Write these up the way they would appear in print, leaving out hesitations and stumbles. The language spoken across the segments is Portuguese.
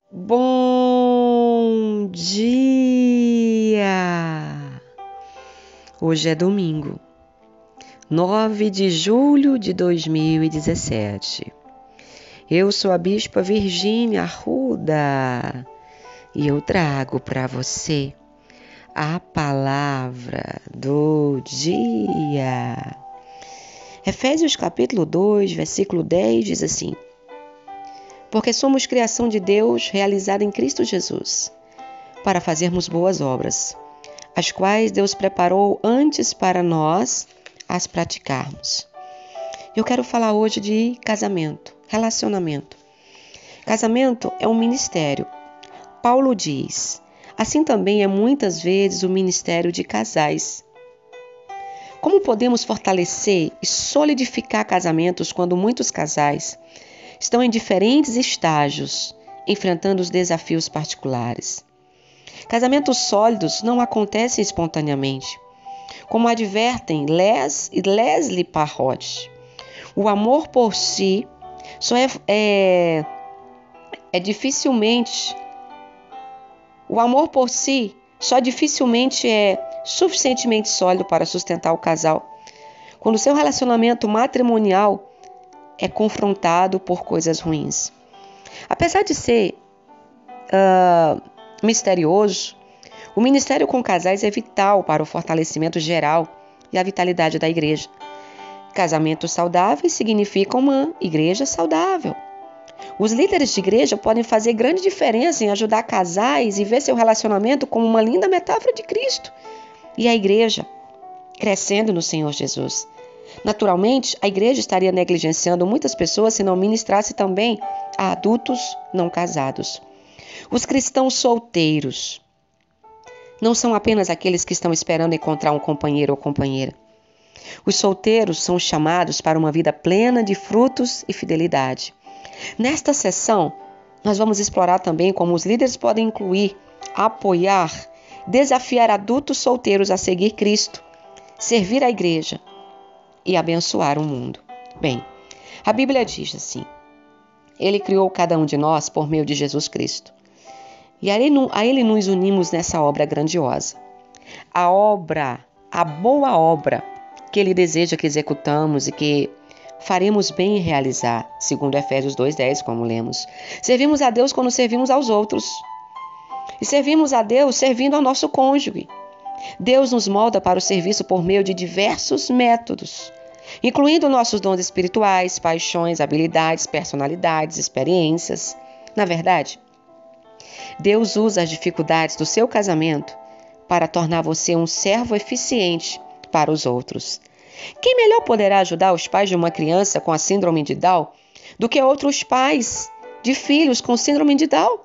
Bom dia! Hoje é domingo, 9 de julho de 2017. Eu sou a Bispa Virgínia Arruda e eu trago para você a palavra do dia. Efésios capítulo 2, versículo 10 diz assim: porque somos criação de Deus realizada em Cristo Jesus, para fazermos boas obras, as quais Deus preparou antes para nós as praticarmos. Eu quero falar hoje de casamento, relacionamento. Casamento é um ministério. Paulo diz, assim também é muitas vezes o ministério de casais. Como podemos fortalecer e solidificar casamentos quando muitos casais estão em diferentes estágios, enfrentando os desafios particulares? Casamentos sólidos não acontecem espontaneamente. Como advertem Les e Leslie Parrott, o amor por si só dificilmente é suficientemente sólido para sustentar o casal, quando seu relacionamento matrimonial é confrontado por coisas ruins. Apesar de ser misterioso, o ministério com casais é vital para o fortalecimento geral e a vitalidade da igreja. Casamentos saudáveis significam uma igreja saudável. Os líderes de igreja podem fazer grande diferença em ajudar casais e ver seu relacionamento como uma linda metáfora de Cristo e a igreja crescendo no Senhor Jesus. Naturalmente, a igreja estaria negligenciando muitas pessoas se não ministrasse também a adultos não casados. Os cristãos solteiros não são apenas aqueles que estão esperando encontrar um companheiro ou companheira. Os solteiros são chamados para uma vida plena de frutos e fidelidade. Nesta sessão, nós vamos explorar também como os líderes podem incluir, apoiar, desafiar adultos solteiros a seguir Cristo, servir a igreja e abençoar o mundo. Bem, a Bíblia diz assim: Ele criou cada um de nós por meio de Jesus Cristo. E a Ele nos unimos nessa obra grandiosa. A boa obra que Ele deseja que executamos e que faremos bem em realizar, segundo Efésios 2:10, como lemos. Servimos a Deus quando servimos aos outros. E servimos a Deus servindo ao nosso cônjuge. Deus nos molda para o serviço por meio de diversos métodos, incluindo nossos dons espirituais, paixões, habilidades, personalidades, experiências. Na verdade, Deus usa as dificuldades do seu casamento para tornar você um servo eficiente para os outros. Quem melhor poderá ajudar os pais de uma criança com a síndrome de Down do que outros pais de filhos com síndrome de Down?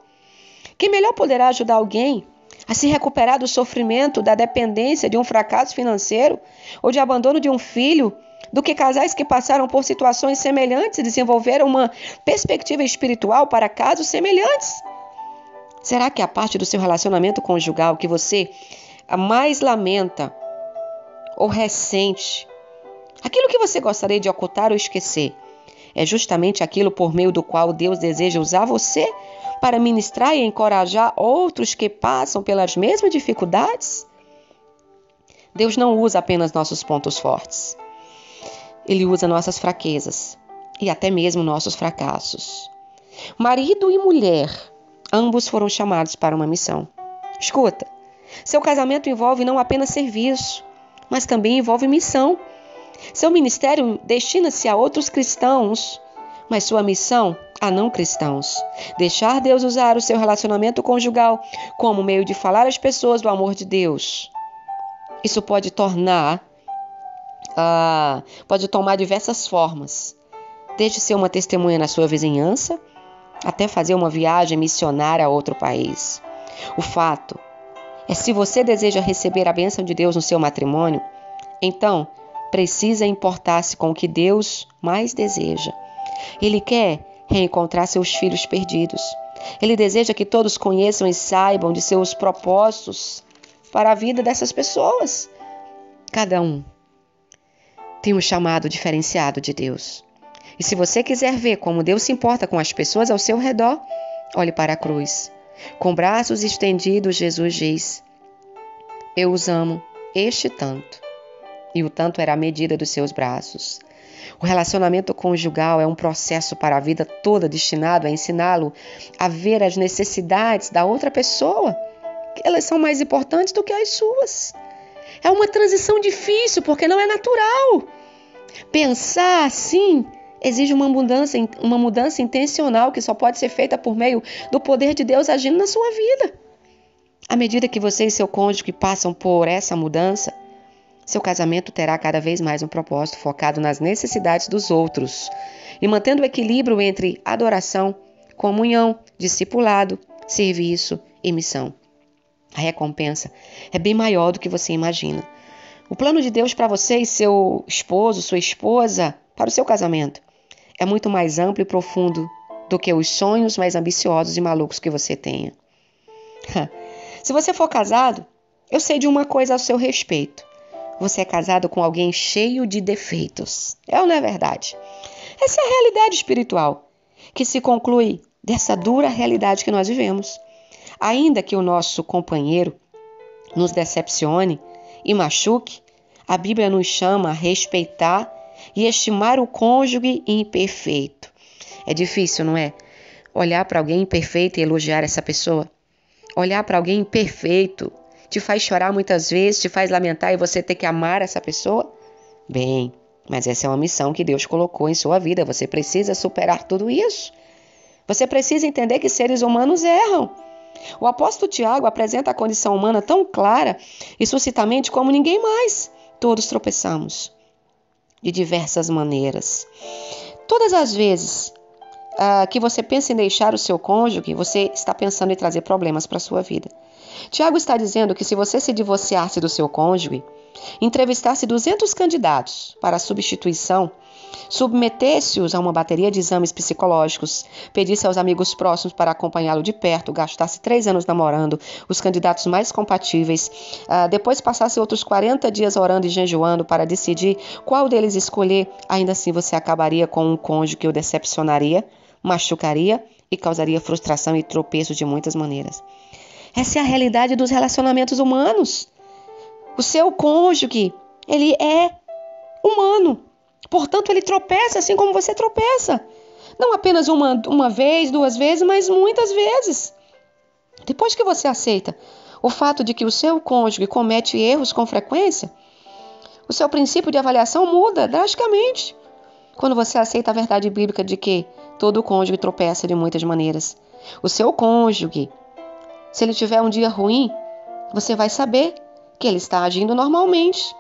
Quem melhor poderá ajudar alguém a se recuperar do sofrimento, da dependência, de um fracasso financeiro ou de abandono de um filho, do que casais que passaram por situações semelhantes e desenvolveram uma perspectiva espiritual para casos semelhantes? Será que a parte do seu relacionamento conjugal que você mais lamenta ou ressente, aquilo que você gostaria de ocultar ou esquecer, é justamente aquilo por meio do qual Deus deseja usar você para ministrar e encorajar outros que passam pelas mesmas dificuldades? Deus não usa apenas nossos pontos fortes. Ele usa nossas fraquezas e até mesmo nossos fracassos. Marido e mulher, ambos foram chamados para uma missão. Escuta, seu casamento envolve não apenas serviço, mas também envolve missão. Seu ministério destina-se a outros cristãos, mas sua missão a não cristãos. Deixar Deus usar o seu relacionamento conjugal como meio de falar às pessoas do amor de Deus. Isso pode tomar diversas formas, desde ser uma testemunha na sua vizinhança, até fazer uma viagem missionária a outro país. O fato é, se você deseja receber a bênção de Deus no seu matrimônio, então precisa importar-se com o que Deus mais deseja. Ele quer reencontrar seus filhos perdidos. Ele deseja que todos conheçam e saibam de seus propósitos para a vida dessas pessoas. Cada um tem um chamado diferenciado de Deus. E se você quiser ver como Deus se importa com as pessoas ao seu redor, Olhe para a cruz. Com braços estendidos, Jesus diz: eu os amo este tanto. E o tanto era a medida dos seus braços. O relacionamento conjugal é um processo para a vida toda destinado a ensiná-lo a ver as necessidades da outra pessoa, que elas são mais importantes do que as suas. É uma transição difícil porque não é natural. Pensar assim exige uma mudança intencional que só pode ser feita por meio do poder de Deus agindo na sua vida. À medida que você e seu cônjuge passam por essa mudança, seu casamento terá cada vez mais um propósito focado nas necessidades dos outros e mantendo o equilíbrio entre adoração, comunhão, discipulado, serviço e missão. A recompensa é bem maior do que você imagina. O plano de Deus para você e seu esposo, sua esposa, para o seu casamento, é muito mais amplo e profundo do que os sonhos mais ambiciosos e malucos que você tenha. Se você for casado, eu sei de uma coisa a seu respeito. Você é casado com alguém cheio de defeitos. É ou não é verdade? Essa é a realidade espiritual, que se conclui dessa dura realidade que nós vivemos. Ainda que o nosso companheiro nos decepcione e machuque, a Bíblia nos chama a respeitar e estimar o cônjuge imperfeito. É difícil, não é? Olhar para alguém imperfeito e elogiar essa pessoa. Olhar para alguém imperfeito te faz chorar muitas vezes, te faz lamentar e você ter que amar essa pessoa? Bem, mas essa é uma missão que Deus colocou em sua vida. Você precisa superar tudo isso. Você precisa entender que seres humanos erram. O apóstolo Tiago apresenta a condição humana tão clara e suscitamente como ninguém mais. Todos tropeçamos de diversas maneiras. Todas as vezes que você pensa em deixar o seu cônjuge, você está pensando em trazer problemas para a sua vida. Tiago está dizendo que se você se divorciasse do seu cônjuge, entrevistasse 200 candidatos para a substituição, submetesse-os a uma bateria de exames psicológicos, pedisse aos amigos próximos para acompanhá-lo de perto, gastasse 3 anos namorando os candidatos mais compatíveis, depois passasse outros 40 dias orando e jejuando para decidir qual deles escolher, ainda assim você acabaria com um cônjuge que o decepcionaria, machucaria e causaria frustração e tropeços de muitas maneiras. Essa é a realidade dos relacionamentos humanos. O seu cônjuge, ele é humano. Portanto, ele tropeça assim como você tropeça. Não apenas uma vez, 2 vezes, mas muitas vezes. Depois que você aceita o fato de que o seu cônjuge comete erros com frequência, o seu princípio de avaliação muda drasticamente. Quando você aceita a verdade bíblica de que todo cônjuge tropeça de muitas maneiras. O seu cônjuge, se ele tiver um dia ruim, você vai saber que ele está agindo normalmente.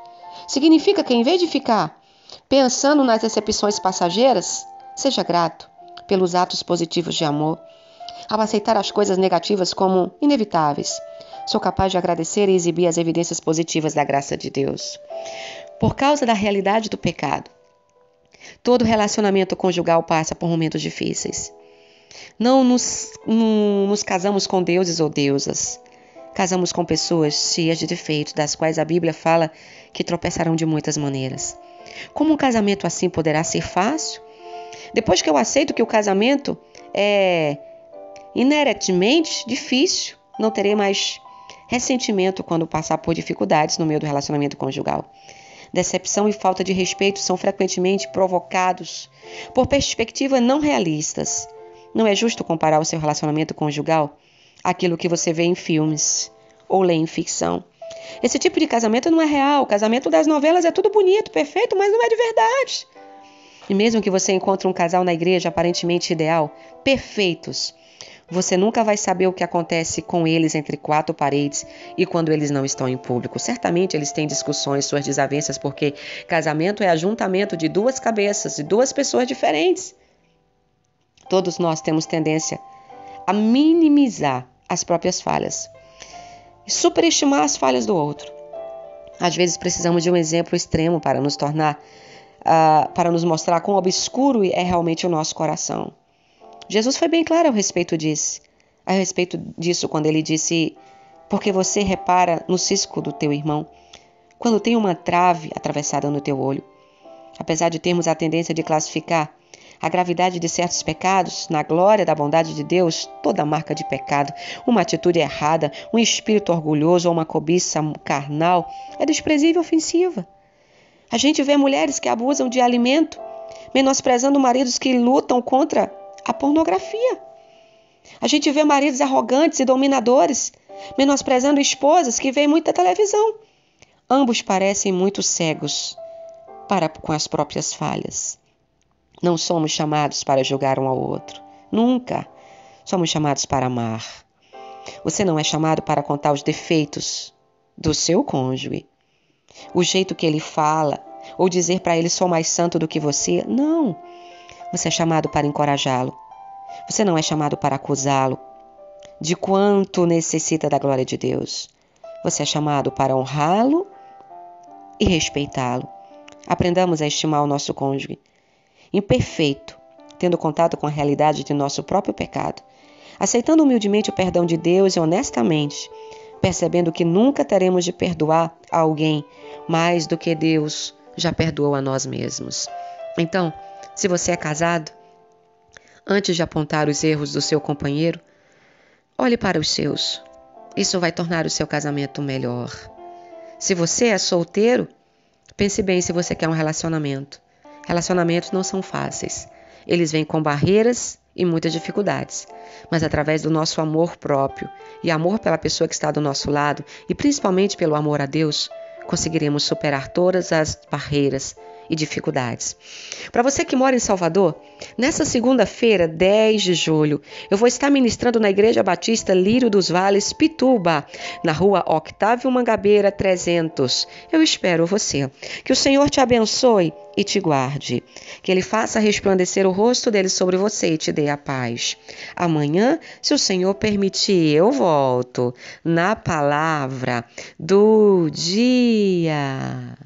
Significa que em vez de ficar pensando nas decepções passageiras, seja grato pelos atos positivos de amor. Ao aceitar as coisas negativas como inevitáveis, sou capaz de agradecer e exibir as evidências positivas da graça de Deus. Por causa da realidade do pecado, todo relacionamento conjugal passa por momentos difíceis. Não nos casamos com deuses ou deusas. Casamos com pessoas cheias de defeitos, das quais a Bíblia fala que tropeçarão de muitas maneiras. Como um casamento assim poderá ser fácil? Depois que eu aceito que o casamento é inerentemente difícil, não terei mais ressentimento quando passar por dificuldades no meio do relacionamento conjugal. Decepção e falta de respeito são frequentemente provocados por perspectivas não realistas. Não é justo comparar o seu relacionamento conjugal àquilo que você vê em filmes ou lê em ficção. Esse tipo de casamento não é real. O casamento das novelas é tudo bonito, perfeito, mas não é de verdade. E mesmo que você encontre um casal na igreja aparentemente ideal, perfeitos, você nunca vai saber o que acontece com eles entre 4 paredes e quando eles não estão em público. Certamente eles têm discussões, suas desavenças, porque casamento é ajuntamento de 2 cabeças, de 2 pessoas diferentes. Todos nós temos tendência a minimizar as próprias falhas e superestimar as falhas do outro. Às vezes precisamos de um exemplo extremo para nos mostrar quão obscuro é realmente o nosso coração. Jesus foi bem claro a respeito disso quando ele disse: porque você repara no cisco do teu irmão, quando tem uma trave atravessada no teu olho. Apesar de termos a tendência de classificar a gravidade de certos pecados, na glória da bondade de Deus, toda marca de pecado, uma atitude errada, um espírito orgulhoso ou uma cobiça carnal é desprezível e ofensiva. A gente vê mulheres que abusam de alimento, menosprezando maridos que lutam contra a pornografia. A gente vê maridos arrogantes e dominadores, menosprezando esposas que veem muita televisão. Ambos parecem muito cegos com as próprias falhas. Não somos chamados para julgar um ao outro. Nunca. Somos chamados para amar. Você não é chamado para contar os defeitos do seu cônjuge, o jeito que ele fala, ou dizer para ele sou mais santo do que você. Não. Você é chamado para encorajá-lo. Você não é chamado para acusá-lo de quanto necessita da glória de Deus. Você é chamado para honrá-lo e respeitá-lo. Aprendamos a estimar o nosso cônjuge imperfeito, tendo contato com a realidade de nosso próprio pecado, aceitando humildemente o perdão de Deus e honestamente, percebendo que nunca teremos de perdoar a alguém mais do que Deus já perdoou a nós mesmos. Então, se você é casado, antes de apontar os erros do seu companheiro, olhe para os seus. Isso vai tornar o seu casamento melhor. Se você é solteiro, pense bem se você quer um relacionamento. Relacionamentos não são fáceis. Eles vêm com barreiras e muitas dificuldades. Mas através do nosso amor próprio e amor pela pessoa que está do nosso lado, e principalmente pelo amor a Deus, conseguiremos superar todas as barreiras e dificuldades. Para você que mora em Salvador, nessa segunda-feira, 10 de julho, eu vou estar ministrando na Igreja Batista Lírio dos Vales, Pituba, na rua Octávio Mangabeira 300. Eu espero você. Que o Senhor te abençoe e te guarde. Que Ele faça resplandecer o rosto dele sobre você e te dê a paz. Amanhã, se o Senhor permitir, eu volto na palavra do dia.